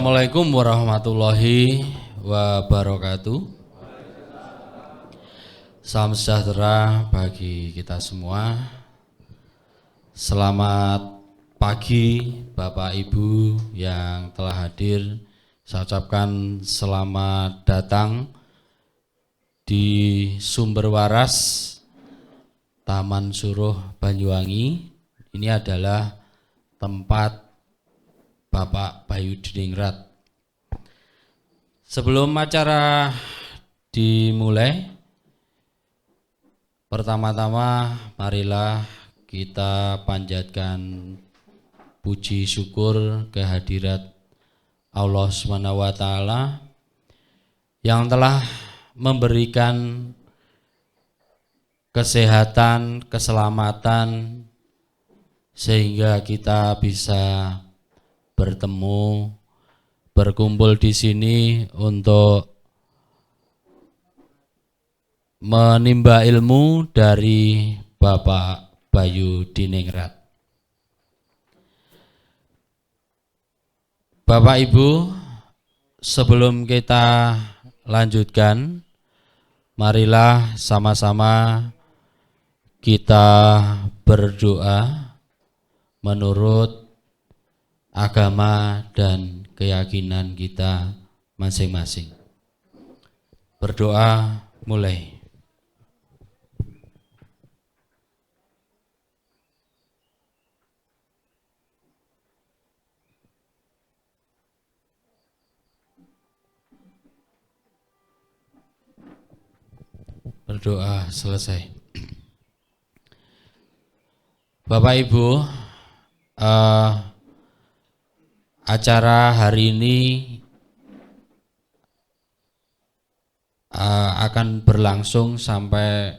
Assalamualaikum warahmatullahi wabarakatuh. Salam sejahtera bagi kita semua. Selamat pagi Bapak Ibu yang telah hadir. Saya ucapkan selamat datang di Sumber Waras Taman Suruh Banyuwangi. Ini adalah tempat Bapak Bayu Diningrat. Sebelum acara dimulai, pertama-tama marilah kita panjatkan puji syukur kehadirat Allah SWT yang telah memberikan kesehatan, keselamatan sehingga kita bisa bertemu, berkumpul di sini untuk menimba ilmu dari Bapak Bayu Diningrat. Bapak Ibu, sebelum kita lanjutkan, marilah sama-sama kita berdoa menurut agama dan keyakinan kita masing-masing. Berdoa mulai. Berdoa selesai. Bapak Ibu, acara hari ini akan berlangsung sampai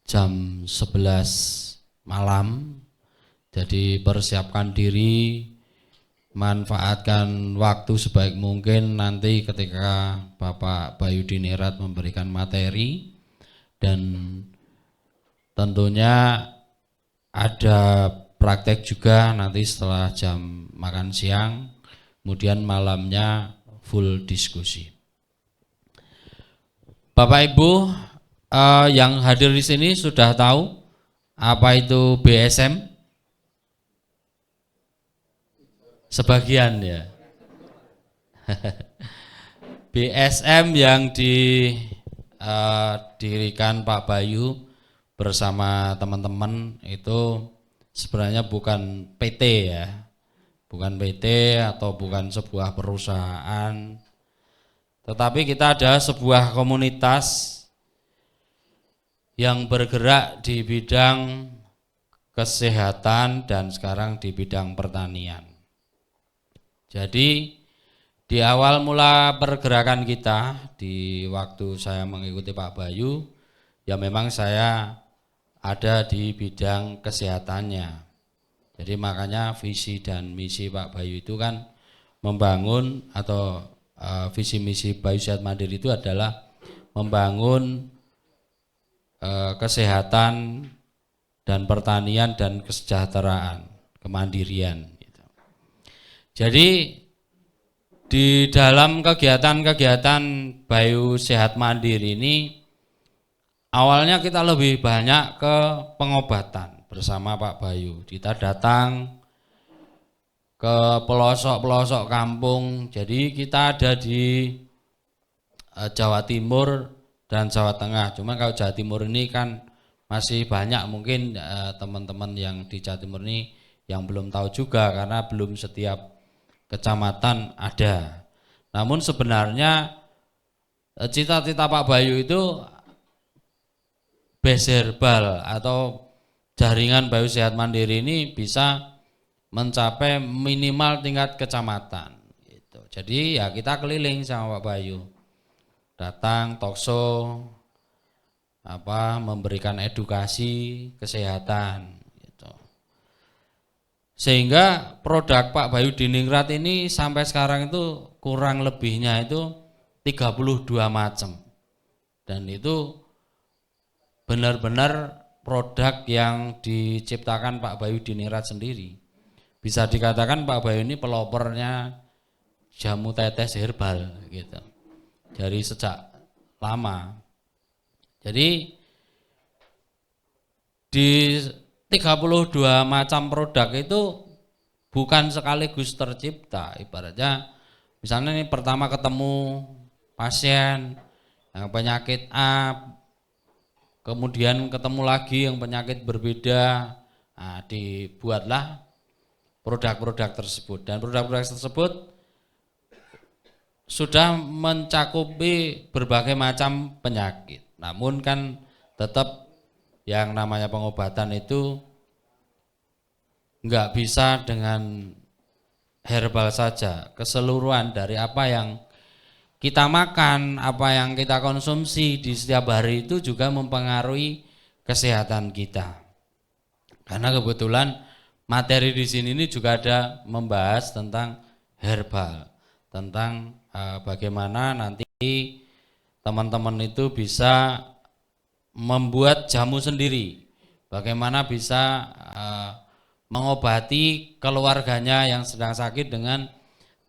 jam 11 malam. Jadi persiapkan diri, manfaatkan waktu sebaik mungkin nanti ketika Bapak Bayu Diningrat memberikan materi, dan tentunya ada praktek juga nanti setelah jam makan siang, kemudian malamnya full diskusi. Bapak Ibu yang hadir di sini sudah tahu apa itu BSM? Sebagian ya. BSM yang didirikan Pak Bayu bersama teman-teman itu sebenarnya bukan PT ya, bukan PT atau bukan sebuah perusahaan, tetapi kita ada sebuah komunitas yang bergerak di bidang kesehatan dan sekarang di bidang pertanian. Jadi di awal mula pergerakan kita, di waktu saya mengikuti Pak Bayu, ya memang saya ada di bidang kesehatannya. Jadi makanya visi dan misi Pak Bayu itu kan membangun, atau visi misi Bayu Sehat Mandiri itu adalah membangun kesehatan dan pertanian dan kesejahteraan, kemandirian gitu. Jadi di dalam kegiatan-kegiatan Bayu Sehat Mandiri ini awalnya kita lebih banyak ke pengobatan bersama Pak Bayu. Kita datang ke pelosok-pelosok kampung. Jadi kita ada di Jawa Timur dan Jawa Tengah. Cuma kalau Jawa Timur ini kan masih banyak mungkin teman-teman yang di Jawa Timur ini yang belum tahu juga karena belum setiap kecamatan ada. Namun sebenarnya cita-cita Pak Bayu itu base herbal atau jaringan Bayu Sehat Mandiri ini bisa mencapai minimal tingkat kecamatan gitu. Jadi ya kita keliling sama Pak Bayu, datang talkshow, memberikan edukasi kesehatan gitu. Sehingga produk Pak Bayu Diningrat ini sampai sekarang itu kurang lebihnya itu 32 macam, dan itu benar-benar produk yang diciptakan Pak Bayu Diningrat sendiri. Bisa dikatakan Pak Bayu ini pelopornya jamu tetes herbal gitu. Dari sejak lama. Jadi di 32 macam produk itu bukan sekaligus tercipta. Ibaratnya misalnya ini pertama ketemu pasien yang penyakit A, kemudian ketemu lagi yang penyakit berbeda, nah, dibuatlah produk-produk tersebut. Dan produk-produk tersebut sudah mencakupi berbagai macam penyakit. Namun kan tetap yang namanya pengobatan itu nggak bisa dengan herbal saja. Keseluruhan dari apa yang kita makan, apa yang kita konsumsi di setiap hari itu juga mempengaruhi kesehatan kita. Karena kebetulan materi di sini ini juga ada membahas tentang herbal, tentang bagaimana nanti teman-teman itu bisa membuat jamu sendiri, bagaimana bisa mengobati keluarganya yang sedang sakit dengan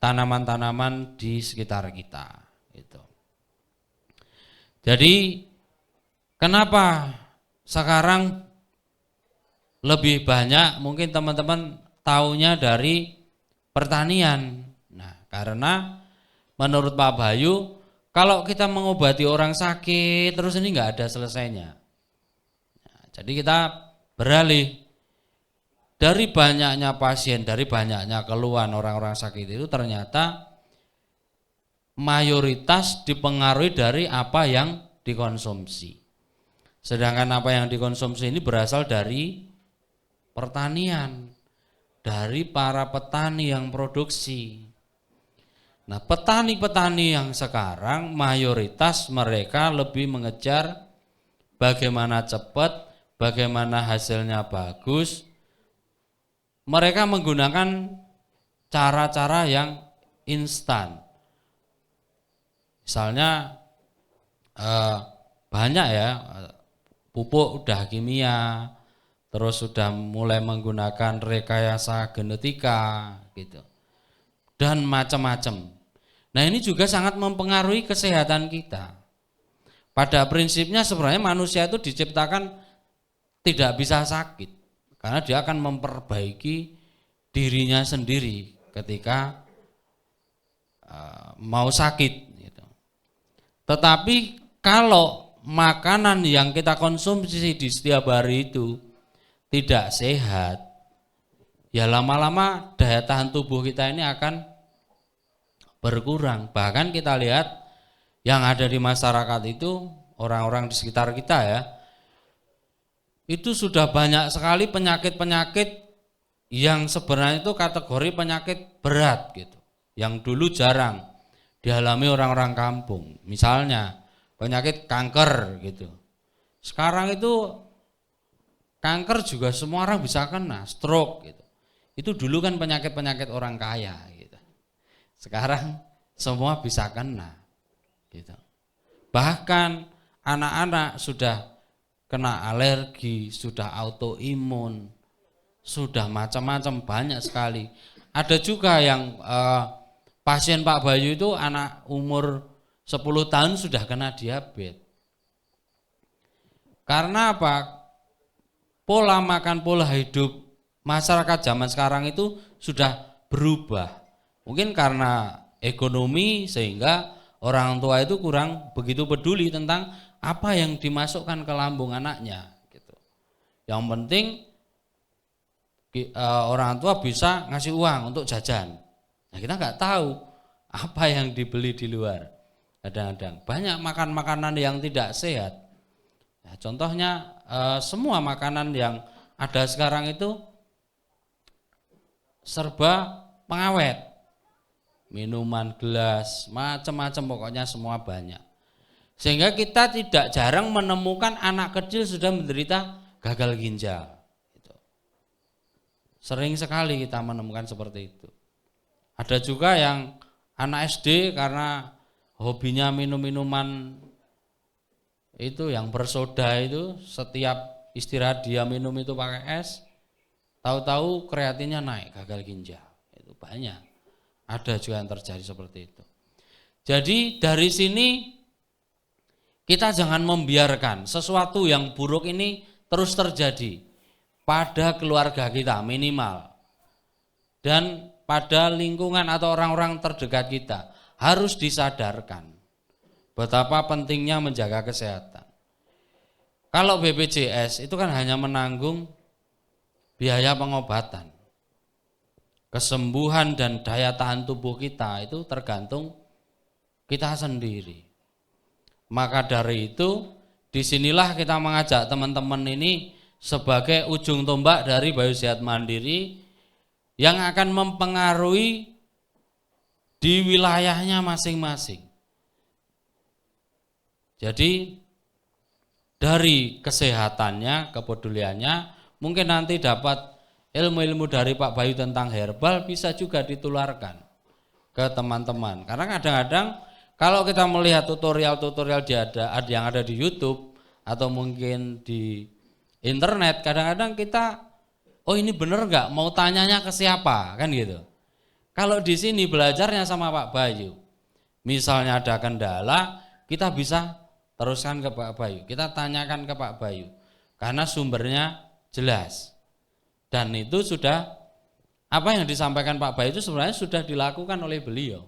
tanaman-tanaman di sekitar kita. Gitu. Jadi kenapa sekarang lebih banyak mungkin teman-teman taunya dari pertanian? Nah, karena menurut Pak Bayu, kalau kita mengobati orang sakit terus ini nggak ada selesainya. Nah, jadi kita beralih dari banyaknya pasien, dari banyaknya keluhan orang-orang sakit itu ternyata mayoritas dipengaruhi dari apa yang dikonsumsi. Sedangkan apa yang dikonsumsi ini berasal dari pertanian, dari para petani yang produksi. Nah, petani-petani yang sekarang mayoritas mereka lebih mengejar bagaimana cepat, bagaimana hasilnya bagus. Mereka menggunakan cara-cara yang instan. Misalnya banyak ya, pupuk udah kimia, terus sudah mulai menggunakan rekayasa genetika gitu. Dan macam-macam. Nah, ini juga sangat mempengaruhi kesehatan kita. Pada prinsipnya sebenarnya manusia itu diciptakan tidak bisa sakit, karena dia akan memperbaiki dirinya sendiri ketika mau sakit gitu. Tetapi kalau makanan yang kita konsumsi di setiap hari itu tidak sehat, ya lama-lama daya tahan tubuh kita ini akan berkurang. Bahkan kita lihat yang ada di masyarakat itu, orang-orang di sekitar kita ya, itu sudah banyak sekali penyakit-penyakit yang sebenarnya itu kategori penyakit berat gitu, yang dulu jarang dialami orang-orang kampung. Misalnya penyakit kanker gitu, sekarang itu kanker juga semua orang bisa kena, stroke gitu. Itu dulu kan penyakit-penyakit orang kaya gitu. Sekarang semua bisa kena gitu. Bahkan anak-anak sudah kena alergi, sudah autoimun, sudah macam-macam, banyak sekali. Ada juga yang pasien Pak Bayu itu anak umur 10 tahun sudah kena diabetes. Karena apa? Pola makan, pola hidup masyarakat zaman sekarang itu sudah berubah. Mungkin karena ekonomi sehingga orang tua itu kurang begitu peduli tentang apa yang dimasukkan ke lambung anaknya gitu. Yang penting orang tua bisa ngasih uang untuk jajan. Nah, kita nggak tahu apa yang dibeli di luar. Kadang-kadang banyak makan makanan yang tidak sehat. Nah, contohnya semua makanan yang ada sekarang itu serba pengawet. Minuman gelas, macam-macam, pokoknya semua banyak. Sehingga kita tidak jarang menemukan anak kecil sudah menderita gagal ginjal. Sering sekali kita menemukan seperti itu. Ada juga yang anak SD karena hobinya minum minuman itu yang bersoda itu, setiap istirahat dia minum itu pakai es, tahu-tahu kreatinnya naik, gagal ginjal. Itu banyak. Ada juga yang terjadi seperti itu. Jadi dari sini kita jangan membiarkan sesuatu yang buruk ini terus terjadi pada keluarga kita minimal. Dan pada lingkungan atau orang-orang terdekat kita harus disadarkan betapa pentingnya menjaga kesehatan. Kalau BPJS itu kan hanya menanggung biaya pengobatan. Kesembuhan dan daya tahan tubuh kita itu tergantung kita sendiri. Maka dari itu, disinilah kita mengajak teman-teman ini sebagai ujung tombak dari Bayu Sehat Mandiri yang akan mempengaruhi di wilayahnya masing-masing. Jadi dari kesehatannya, kepeduliannya, mungkin nanti dapat ilmu-ilmu dari Pak Bayu tentang herbal bisa juga ditularkan ke teman-teman. Karena kadang-kadang kalau kita melihat tutorial-tutorial yang ada di YouTube atau mungkin di internet, kadang-kadang kita, oh ini bener nggak? Mau tanyanya ke siapa? Kan gitu. Kalau di sini belajarnya sama Pak Bayu, misalnya ada kendala, kita bisa teruskan ke Pak Bayu. Kita tanyakan ke Pak Bayu, karena sumbernya jelas. Dan itu sudah, apa yang disampaikan Pak Bayu itu sebenarnya sudah dilakukan oleh beliau.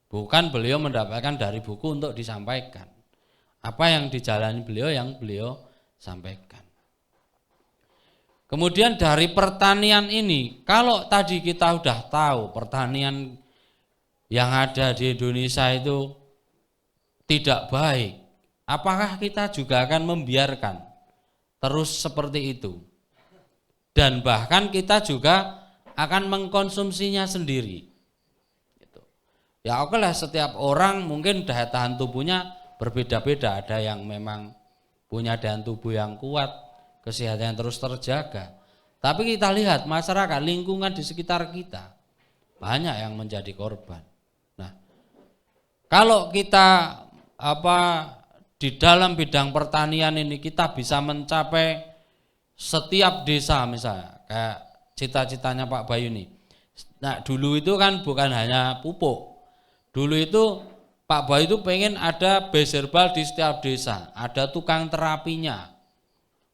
Bukan beliau mendapatkan dari buku untuk disampaikan. Apa yang dijalani beliau yang beliau sampaikan. Kemudian dari pertanian ini, kalau tadi kita sudah tahu pertanian yang ada di Indonesia itu tidak baik, apakah kita juga akan membiarkan terus seperti itu? Dan bahkan kita juga akan mengkonsumsinya sendiri. Ya oke lah, setiap orang mungkin daya tahan tubuhnya berbeda-beda. Ada yang memang punya daya tubuh yang kuat, kesehatan yang terus terjaga. Tapi kita lihat masyarakat, lingkungan di sekitar kita banyak yang menjadi korban. Nah, kalau kita di dalam bidang pertanian ini kita bisa mencapai setiap desa misalnya, kayak cita-citanya Pak Bayu nih. Nah, dulu itu kan bukan hanya pupuk. Dulu itu Pak Bayu itu pengen ada base herbal di setiap desa, ada tukang terapinya,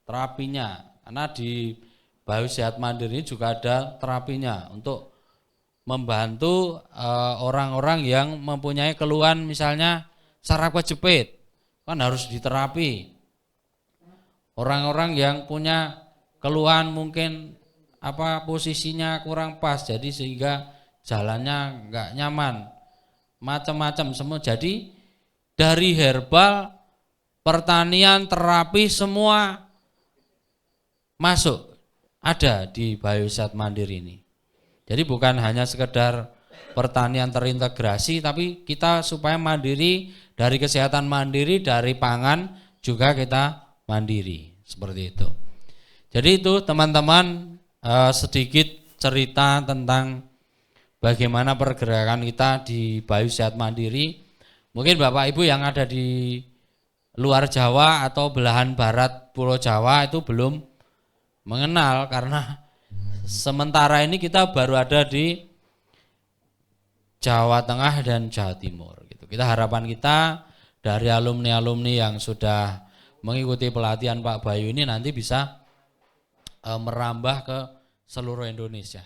karena di Bayu Sehat Mandiri juga ada terapinya untuk membantu orang-orang yang mempunyai keluhan misalnya saraf kejepit, kan harus diterapi. Orang-orang yang punya keluhan mungkin posisinya kurang pas, jadi sehingga jalannya nggak nyaman. Macam-macam semua. Jadi dari herbal, pertanian, terapi semua masuk ada di Bayu Sehat Mandiri ini. Jadi bukan hanya sekedar pertanian terintegrasi, tapi kita supaya mandiri dari kesehatan, mandiri dari pangan juga kita mandiri seperti itu. Jadi itu teman-teman sedikit cerita tentang bagaimana pergerakan kita di Bayu Sehat Mandiri. Mungkin Bapak Ibu yang ada di luar Jawa atau belahan barat Pulau Jawa itu belum mengenal, karena sementara ini kita baru ada di Jawa Tengah dan Jawa Timur. Kita harapan kita dari alumni-alumni yang sudah mengikuti pelatihan Pak Bayu ini nanti bisa merambah ke seluruh Indonesia.